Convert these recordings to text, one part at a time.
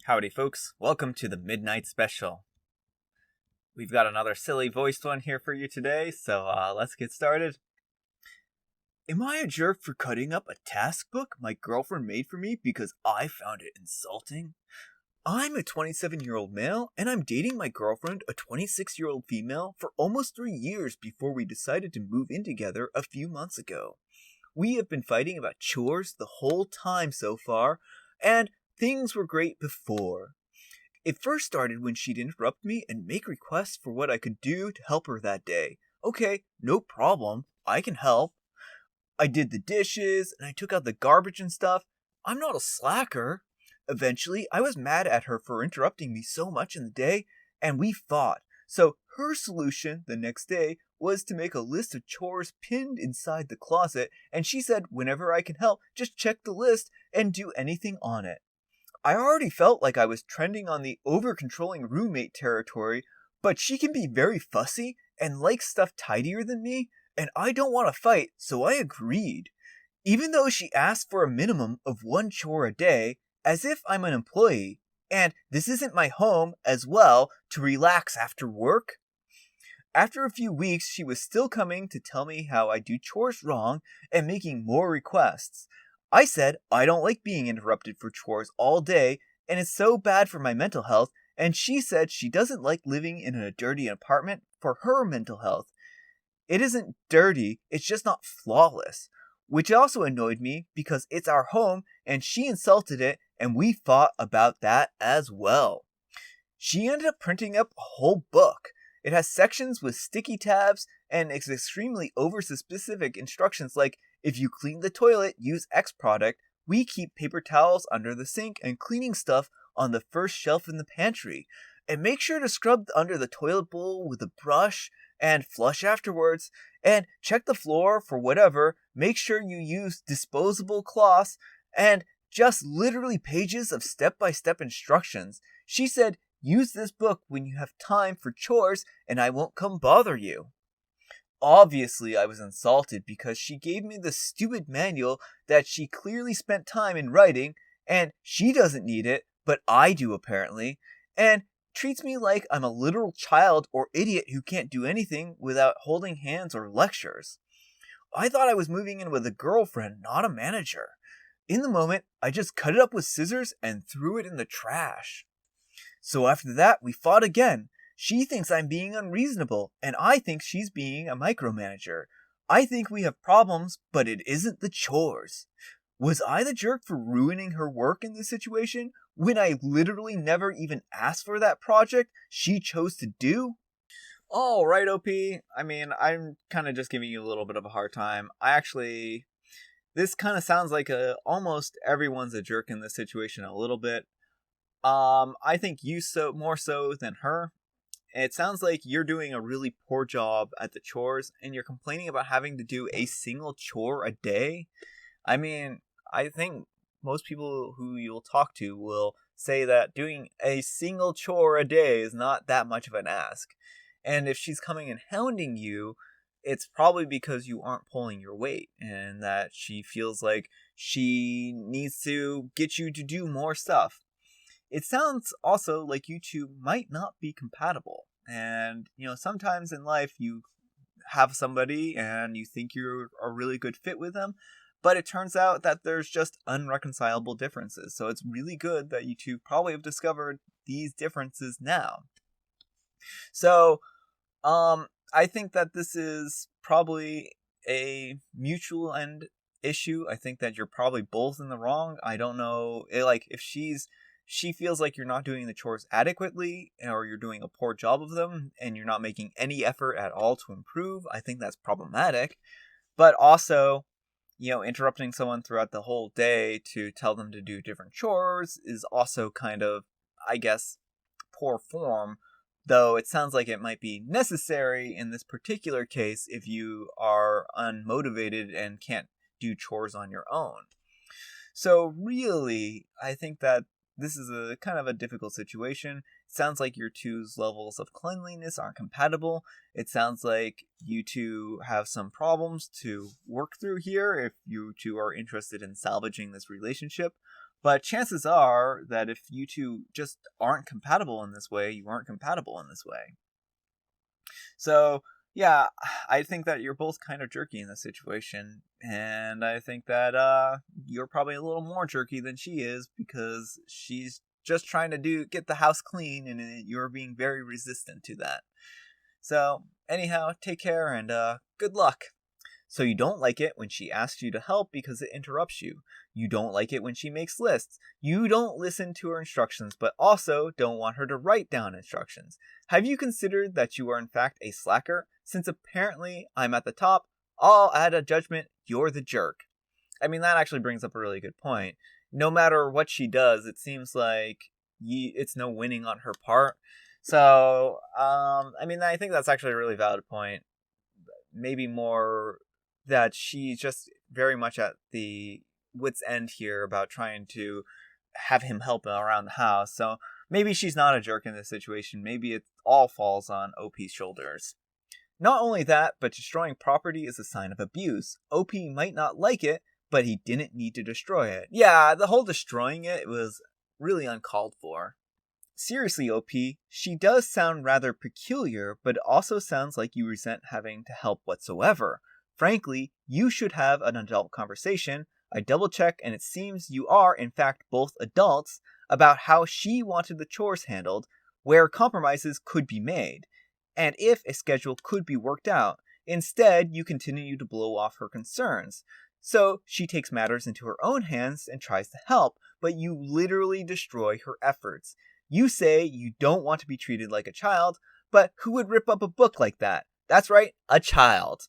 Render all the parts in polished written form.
Howdy folks, welcome to the Midnight Special. We've got another silly voiced one here for you today, so let's get started. Am I a jerk for cutting up a task book my girlfriend made for me because I found it insulting? I'm a 27-year-old male, and I'm dating my girlfriend, a 26-year-old female, for almost 3 years before we decided to move in together a few months ago. We have been fighting about chores the whole time so far, and things were great before. It first started when she'd interrupt me and make requests for what I could do to help her that day. Okay, no problem, I can help. I did the dishes, and I took out the garbage and stuff. I'm not a slacker. Eventually, I was mad at her for interrupting me so much in the day, and we fought. So her solution the next day was to make a list of chores pinned inside the closet, and she said whenever I can help, just check the list and do anything on it. I already felt like I was trending on the over-controlling roommate territory, but she can be very fussy and likes stuff tidier than me, and I don't want to fight, so I agreed. Even though she asked for a minimum of 1 chore a day, as if I'm an employee, and this isn't my home as well to relax after work. After a few weeks, she was still coming to tell me how I do chores wrong and making more requests. I said I don't like being interrupted for chores all day, and it's so bad for my mental health, and she said she doesn't like living in a dirty apartment for her mental health. It isn't dirty, it's just not flawless, which also annoyed me because it's our home and she insulted it and we fought about that as well. She ended up printing up a whole book. It has sections with sticky tabs and it's extremely over-specific instructions like, if you clean the toilet, use X product, we keep paper towels under the sink and cleaning stuff on the first shelf in the pantry. And make sure to scrub under the toilet bowl with a brush and flush afterwards. And check the floor for whatever. Make sure you use disposable cloths and just literally pages of step-by-step instructions. She said, use this book when you have time for chores and I won't come bother you. Obviously, I was insulted because she gave me the stupid manual that she clearly spent time in writing, and she doesn't need it, but I do apparently, and treats me like I'm a literal child or idiot who can't do anything without holding hands or lectures. I thought I was moving in with a girlfriend, not a manager. In the moment, I just cut it up with scissors and threw it in the trash. So after that, we fought again. She thinks I'm being unreasonable, and I think she's being a micromanager. I think we have problems, but it isn't the chores. Was I the jerk for ruining her work in this situation, when I literally never even asked for that project she chose to do? Alright, OP. I'm kind of just giving you a little bit of a hard time. This kind of sounds like almost everyone's a jerk in this situation a little bit. I think you more so than her. It sounds like you're doing a really poor job at the chores, and you're complaining about having to do a single chore a day. I think most people who you'll talk to will say that doing a single chore a day is not that much of an ask. And if she's coming and hounding you, it's probably because you aren't pulling your weight, and that she feels like she needs to get you to do more stuff. It sounds also like you two might not be compatible. And, sometimes in life you have somebody and you think you're a really good fit with them, but it turns out that there's just unreconcilable differences. So it's really good that you two probably have discovered these differences now. So, I think that this is probably a mutual end issue. I think that you're probably both in the wrong. I don't know, if she feels like you're not doing the chores adequately, or you're doing a poor job of them, and you're not making any effort at all to improve. I think that's problematic. But also, interrupting someone throughout the whole day to tell them to do different chores is also kind of, I guess, poor form. Though it sounds like it might be necessary in this particular case if you are unmotivated and can't do chores on your own. So really, I think that this is a kind of a difficult situation. It sounds like your two's levels of cleanliness aren't compatible. It sounds like you two have some problems to work through here if you two are interested in salvaging this relationship. But chances are that if you two just aren't compatible in this way, you aren't compatible in this way. So, yeah, I think that you're both kind of jerky in this situation. And I think that you're probably a little more jerky than she is because she's just trying to get the house clean and you're being very resistant to that. So, anyhow, take care and good luck. So you don't like it when she asks you to help because it interrupts you. You don't like it when she makes lists. You don't listen to her instructions, but also don't want her to write down instructions. Have you considered that you are in fact a slacker? Since apparently I'm at the top, I'll add a judgment, you're the jerk. I mean, that actually brings up a really good point. No matter what she does, it seems like it's no winning on her part. So, I mean, I think that's actually a really valid point. Maybe more that she's just very much at the wit's end here about trying to have him help around the house. So maybe she's not a jerk in this situation. Maybe it all falls on OP's shoulders. Not only that, but destroying property is a sign of abuse. OP might not like it, but he didn't need to destroy it. Yeah, the whole destroying it was really uncalled for. Seriously, OP, she does sound rather peculiar, but it also sounds like you resent having to help whatsoever. Frankly, you should have an adult conversation. I double-checked, and it seems you are, in fact, both adults, about how she wanted the chores handled, where compromises could be made, and if a schedule could be worked out. Instead, you continue to blow off her concerns. So, she takes matters into her own hands and tries to help, but you literally destroy her efforts. You say you don't want to be treated like a child, but who would rip up a book like that? That's right, a child.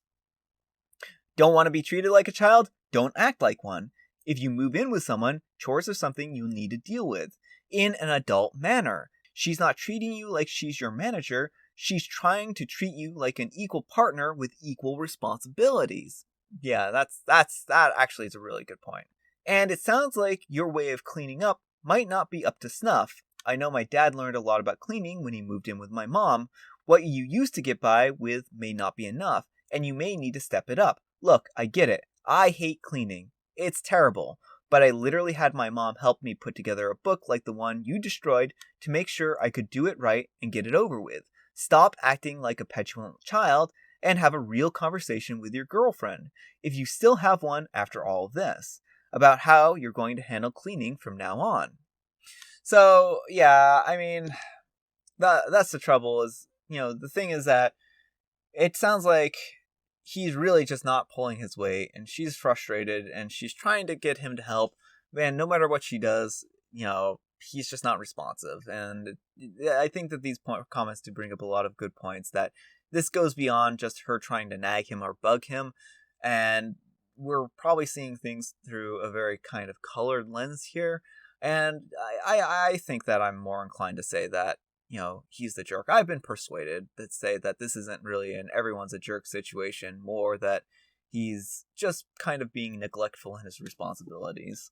Don't want to be treated like a child? Don't act like one. If you move in with someone, chores are something you need to deal with in an adult manner. She's not treating you like she's your manager. She's trying to treat you like an equal partner with equal responsibilities. Yeah, that actually is a really good point. And it sounds like your way of cleaning up might not be up to snuff. I know my dad learned a lot about cleaning when he moved in with my mom. What you used to get by with may not be enough, and you may need to step it up. Look, I get it. I hate cleaning. It's terrible. But I literally had my mom help me put together a book like the one you destroyed to make sure I could do it right and get it over with. Stop acting like a petulant child and have a real conversation with your girlfriend, if you still have one after all of this, about how you're going to handle cleaning from now on. So, yeah, I mean, that's the trouble is, the thing is that it sounds like he's really just not pulling his weight, and she's frustrated, and she's trying to get him to help. Man, no matter what she does, he's just not responsive. And I think that these comments do bring up a lot of good points, that this goes beyond just her trying to nag him or bug him, and we're probably seeing things through a very kind of colored lens here. And I think that I'm more inclined to say that, he's the jerk. I've been persuaded to say that this isn't really an everyone's a jerk situation, more that he's just kind of being neglectful in his responsibilities.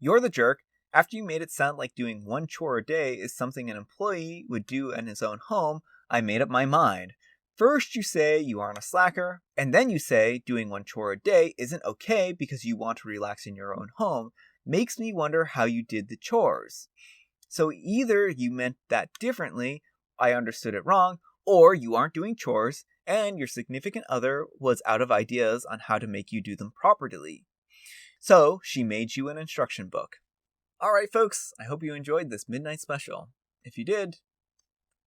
You're the jerk. After you made it sound like doing one chore a day is something an employee would do in his own home, I made up my mind. First you say you aren't a slacker, and then you say doing one chore a day isn't okay because you want to relax in your own home. Makes me wonder how you did the chores. So either you meant that differently, I understood it wrong, or you aren't doing chores, and your significant other was out of ideas on how to make you do them properly. So she made you an instruction book. Alright folks, I hope you enjoyed this midnight special. If you did,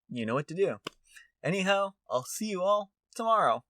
you know what to do. Anyhow, I'll see you all tomorrow.